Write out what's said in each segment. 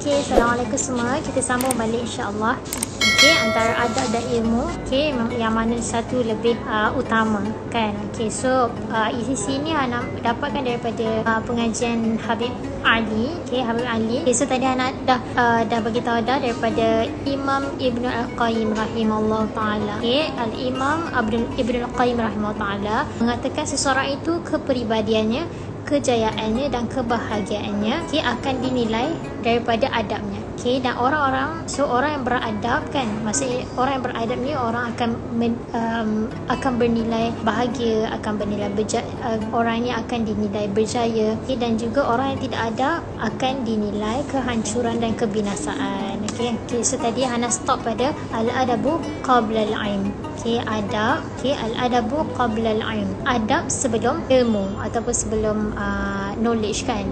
Okey, Assalamualaikum semua. Kita sambung balik insya-Allah. Okey, antara adab dan ilmu, okey, yang mana satu lebih utama kan. Okey, so isi sini anak dapatkan daripada pengajian Habib Ali. Okey, Habib Ali. Okay, so tadi anak dah bagi tahu dah daripada Imam Ibnu Al-Qayyim rahimahullah taala. Okey, Al-Imam Ibnu Al-Qayyim rahimahullah taala mengatakan seseorang itu kepribadiannya, kejayaannya dan kebahagiaannya akan dinilai daripada adabnya. Dan orang yang beradab kan, maksudnya orang yang beradab ni orang akan bernilai bahagia, akan bernilai orangnya akan dinilai berjaya, dan juga orang yang tidak adab akan dinilai kehancuran dan kebinasaan. So tadi Hana stop pada al-adabu qabla al-ilm. Adab, al-adabu qabla al-ilm. Adab sebelum ilmu ataupun sebelum knowledge kan.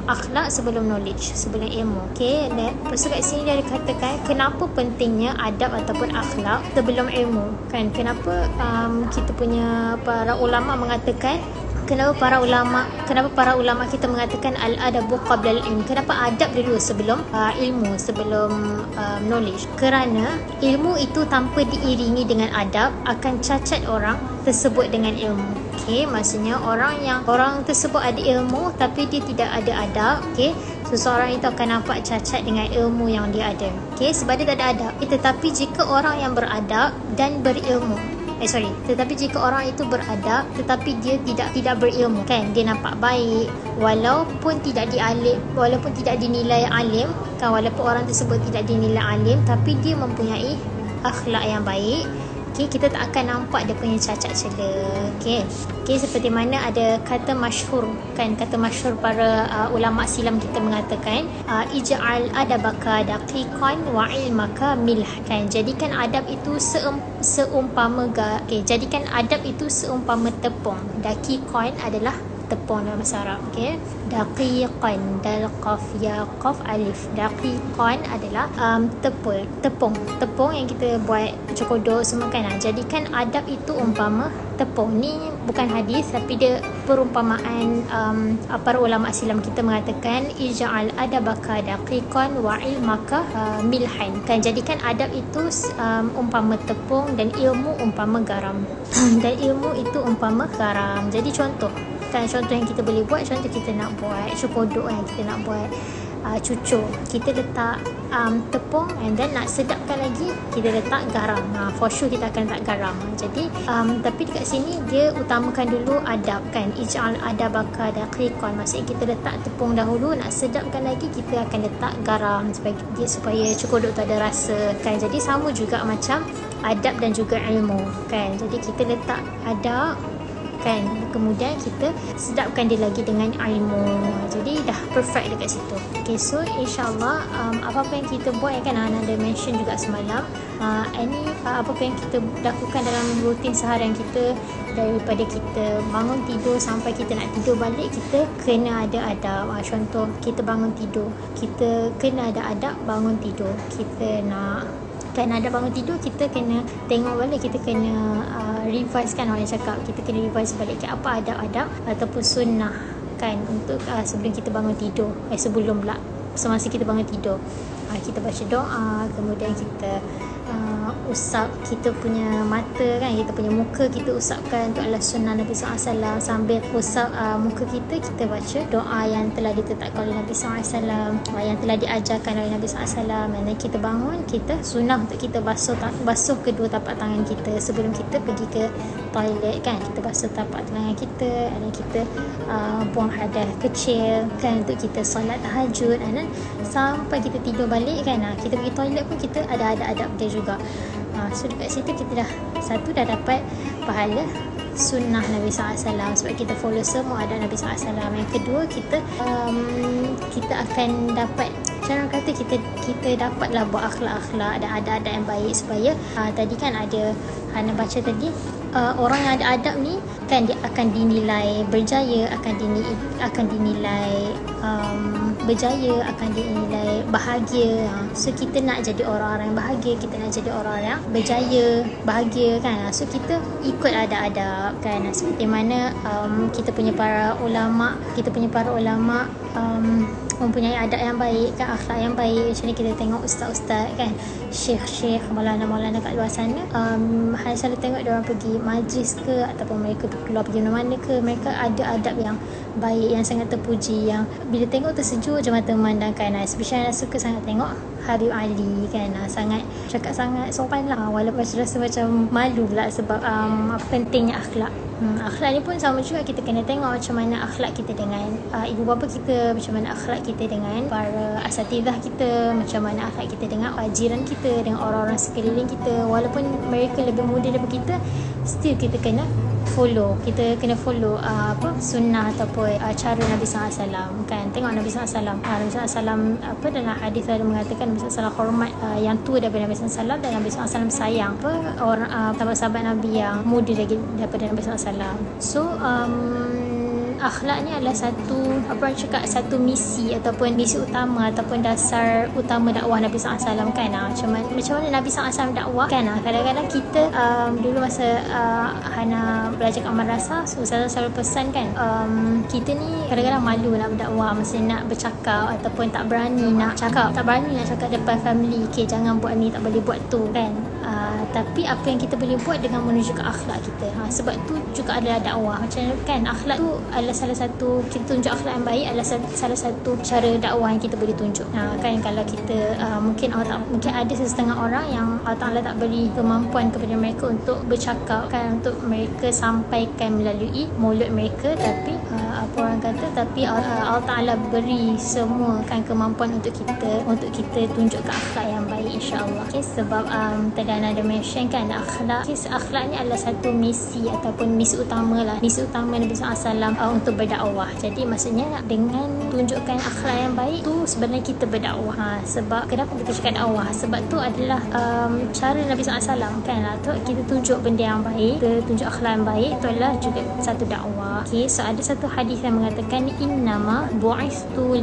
Akhlak sebelum knowledge, sebelum ilmu. Lepas tu kat sini dia katakan kenapa pentingnya adab ataupun akhlak sebelum ilmu kan. Kenapa kita punya para ulama mengatakan, kenapa para ulama kita mengatakan al-adabu qabla al-ilm. Kenapa adab dulu sebelum ilmu, sebelum knowledge? Kerana ilmu itu tanpa diiringi dengan adab akan cacat orang tersebut dengan ilmu. Maksudnya orang tersebut ada ilmu tapi dia tidak ada adab, seseorang itu akan nampak cacat dengan ilmu yang dia ada, sebab dia tak ada adab. Tetapi jika orang yang beradab dan berilmu, tetapi jika orang itu beradab tetapi dia tidak berilmu kan, dia nampak baik walaupun tidak dinilai alim kan, walaupun orang tersebut tidak dinilai alim tapi dia mempunyai akhlak yang baik, kita tak akan nampak dia punya cacat celah. Seperti mana ada kata masyhur kan, kata masyhur para ulama silam kita mengatakan ij'al adabaka daqiqan wa ilmaka milh kan. Jadikan adab itu seumpama jadikan adab itu seumpama tepung. Daqiqan adalah tepung dalam bahasa Arab. Daqiqan, dal qaf ya qaf alif. Daqiqan adalah tepung yang kita buat cokodok semua kan. Jadikan adab itu umpama tepung. Ni bukan hadis tapi dia perumpamaan para ulama silam kita mengatakan ij'al adabaka daqiqan wa ilmaka milhan kan. Jadikan adab itu umpama tepung dan ilmu umpama garam. Dan ilmu itu umpama garam. Jadi contoh yang kita boleh buat, contoh kita nak buat cokodok kan, kita nak buat cucur, kita letak tepung and then nak sedapkan lagi kita letak garam. For sure kita akan letak garam. Jadi tapi dekat sini dia utamakan dulu adab kan, ij'al adabaka daqiqan, maksudnya kita letak tepung dahulu, nak sedapkan lagi kita akan letak garam supaya cokodok tu ada rasa kan. Jadi sama juga macam adab dan juga ilmu kan. Jadi kita letak adab kan, kemudian kita sedapkan dia lagi dengan ilmu. Jadi dah perfect dekat situ. So insyaAllah apa-apa yang kita buat kan, Ana ada mention juga semalam, apa-apa yang kita lakukan dalam rutin seharian kita, daripada kita bangun tidur sampai kita nak tidur balik, kita kena ada adab. Contoh kita bangun tidur, kita kena ada adab bangun tidur. Kita nak ada bangun tidur, kita kena tengok balik, kita kena revise kan, orang cakap kita kena revise balik apa adab-adab ataupun sunnah kan untuk sebelum kita bangun tidur, semasa kita bangun tidur, kita baca doa, kemudian kita usap kita punya mata kan, kita punya muka kita usapkan, itu adalah sunnah Nabi SAW. Sambil usap muka kita baca doa yang telah ditetapkan oleh Nabi SAW, yang telah diajarkan oleh Nabi SAW. Dan kita bangun, kita sunnah untuk kita basuh kedua tapak tangan kita sebelum kita pergi ke toilet kan, kita basuh tapak tangan kita, dan kita buang hadas kecil kan untuk kita solat tahajud, dan sampai kita tidur balik kan, kita pergi toilet pun kita ada adab dia juga. So dekat situ kita dah dapat pahala sunnah Nabi SAW sebab kita follow semua adab Nabi SAW. Yang kedua, kita akan dapat, cara kata kita dapatlah buat akhlak-akhlak dan adab-adab yang baik, supaya tadi kan ada Hana baca tadi orang yang ada adab ni kan dia akan dinilai berjaya, akan dinilai berjaya, akan dinilai bahagia. So kita nak jadi orang-orang yang bahagia, kita nak jadi orang yang berjaya, bahagia kan. So kita ikut adab-adab kan, seperti mana kita punya para ulama mempunyai adab yang baik kan, akhlak yang baik. Macam ni kita tengok ustaz-ustaz kan, syekh-syekh, maulana-maulana kat luar sana, saya selalu tengok diorang pergi majlis ke ataupun mereka keluar pergi mana-mana ke, mereka ada adab yang baik, yang sangat terpuji, yang bila tengok tersejuk je mata memandangkan. Especially saya suka sangat tengok Habib Ali kan, sangat cakap sangat sopan lah, walaupun rasa macam malu pula sebab pentingnya akhlak. Akhlak ni pun sama juga, kita kena tengok macam mana akhlak kita dengan ibu bapa kita, macam mana akhlak kita dengan para asatidah kita, macam mana akhlak kita dengan jiran kita, dengan orang-orang sekeliling kita. Walaupun mereka lebih muda daripada kita, still kita kena follow sunnah ataupun cara Nabi SAW kan. Tengok Nabi SAW, Nabi SAW dalam hadis ada mengatakan Nabi SAW hormat yang tua daripada Nabi SAW, dan Nabi SAW sayang orang sahabat-sahabat Nabi yang muda lagi daripada Nabi SAW. So akhlak ni adalah satu misi ataupun misi utama ataupun dasar utama dakwah Nabi SAW kan. Macam mana Nabi SAW dakwah kan. Kadang-kadang kita dulu masa Hana belajar kat madrasah, Ustazah selalu pesan kan, kita ni kadang-kadang malu nak berdakwah, masa nak bercakap ataupun tak berani nak cakap depan family, jangan buat ni, tak boleh buat tu kan. Tapi apa yang kita boleh buat dengan menunjukkan akhlak kita, sebab tu juga adalah dakwah. Macam kan, akhlak tu adalah salah satu, kita tunjuk akhlak yang baik adalah salah satu cara dakwah yang kita boleh tunjuk. Kan kalau kita mungkin ada sesetengah orang yang Allah Ta'ala tak beri kemampuan kepada mereka untuk bercakap kan, untuk mereka sampaikan melalui mulut mereka, tapi Allah Ta'ala beri semua kan kemampuan untuk kita tunjukkan akhlak yang baik, insya-Allah. Okay, sebab tadi ada mention kan, akhlak ni adalah satu misi ataupun misi utama Nabi SAW untuk berdakwah. Jadi maksudnya dengan tunjukkan akhlak yang baik tu sebenarnya kita berdakwah. Sebab kenapa kita cakap dakwah? Sebab tu adalah cara Nabi SAW kan, kita tunjuk benda yang baik, kita tunjuk akhlak yang baik, itu adalah juga satu dakwah. Okay, so ada satu hadis yang mengatakan innama bu'ithu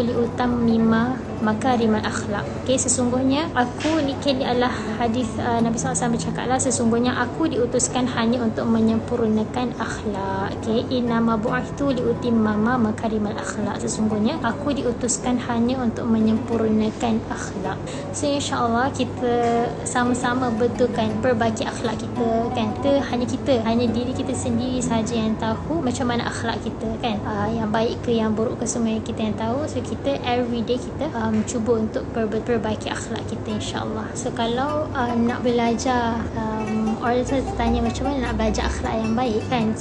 liutammima makarimal akhlak. Okay, sesungguhnya aku ni adalah hadis Nabi SAW bercakaplah, sesungguhnya aku diutuskan hanya untuk menyempurnakan akhlak. Okay, innama bu'ithu liutammima makarimal akhlak, sesungguhnya aku diutuskan hanya untuk menyempurnakan akhlak. So insya-Allah kita sama-sama betulkan, perbaiki akhlak kita kan. Hanya diri kita sendiri saja yang tahu macam mana akhlak kita kan, yang baik ke yang buruk ke, semua kita yang tahu. So kita everyday kita cuba untuk perbaiki akhlak kita, insya-Allah. So kalau nak belajar, orang tanya macam mana nak belajar akhlak yang baik kan,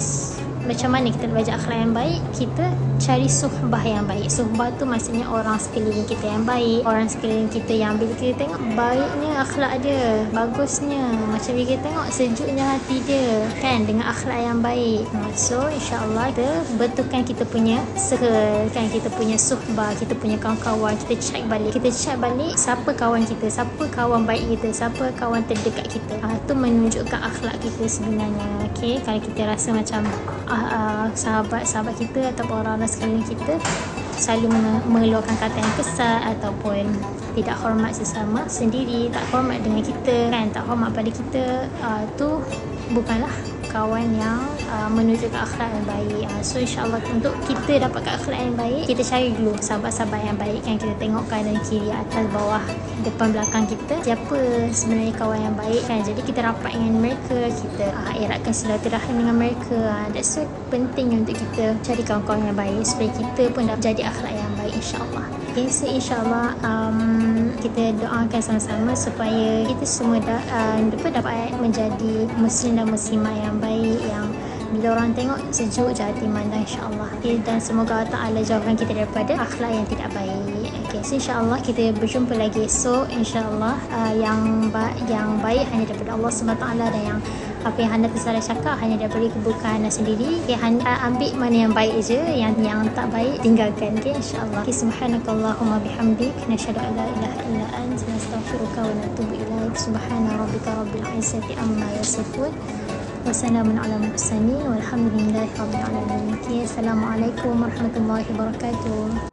macam mana kita nak belajar akhlak yang baik? Kita cari suhbah yang baik. Suhbah tu maksudnya orang sekeliling kita yang baik, orang sekeliling kita yang bila kita tengok baiknya akhlak dia, bagusnya, macam bila kita tengok sejuknya hati dia kan, dengan akhlak yang baik. So insya-Allah kita betulkan kita punya circle kan, kita punya suhbah, kita punya kawan-kawan, kita check balik siapa kawan kita, siapa kawan baik kita, siapa kawan terdekat kita. Tu menunjukkan akhlak kita sebenarnya. Okay, kalau kita rasa macam sahabat-sahabat kita ataupun orang-orang sekeliling kita selalu mengeluarkan kata yang kesat ataupun tidak hormat sesama sendiri, tak hormat dengan kita kan, tak hormat pada kita, tu bukanlah kawan yang menunjukkan akhlak yang baik. So insyaAllah untuk kita dapatkan akhlak yang baik, kita cari dulu sahabat-sahabat yang baik kan. Kita tengok kanan kiri, atas bawah, depan belakang kita, siapa sebenarnya kawan yang baik kan. Jadi kita rapat dengan mereka, kita eratkan silaturahim dengan mereka. That's so penting untuk kita cari kawan-kawan yang baik supaya kita pun dapat jadi akhlak yang baik, insyaAllah. Okay, so insyaAllah kita doakan sama-sama supaya kita semua dapat menjadi muslim dan muslimah yang baik, yang bila orang tengok sejuk je hati mandang, insyaAllah. Okay, dan semoga Allah Ta'ala jauhkan kita daripada akhlak yang tidak baik. Okay, so insyaAllah kita berjumpa lagi esok, insyaAllah. Yang baik hanya daripada Allah SWT, dan yang Apa yang Hana tersalah cakap hanya daripada kebukaan Hana sendiri. Okay, Hana ambil mana yang baik je, yang tak baik tinggalkan. Okay, insyaAllah. Okay, subhanakallahumma bihamdik, nasyhadu an la ilaha illa anta, nastaghfiruka wa natubu ilaik. Subhana rabbika rabbil izzati amma yasifun. Wassalamun ala mursalin walhamdulillahi rabbil alamin. Okay, assalamualaikum warahmatullahi wabarakatuh.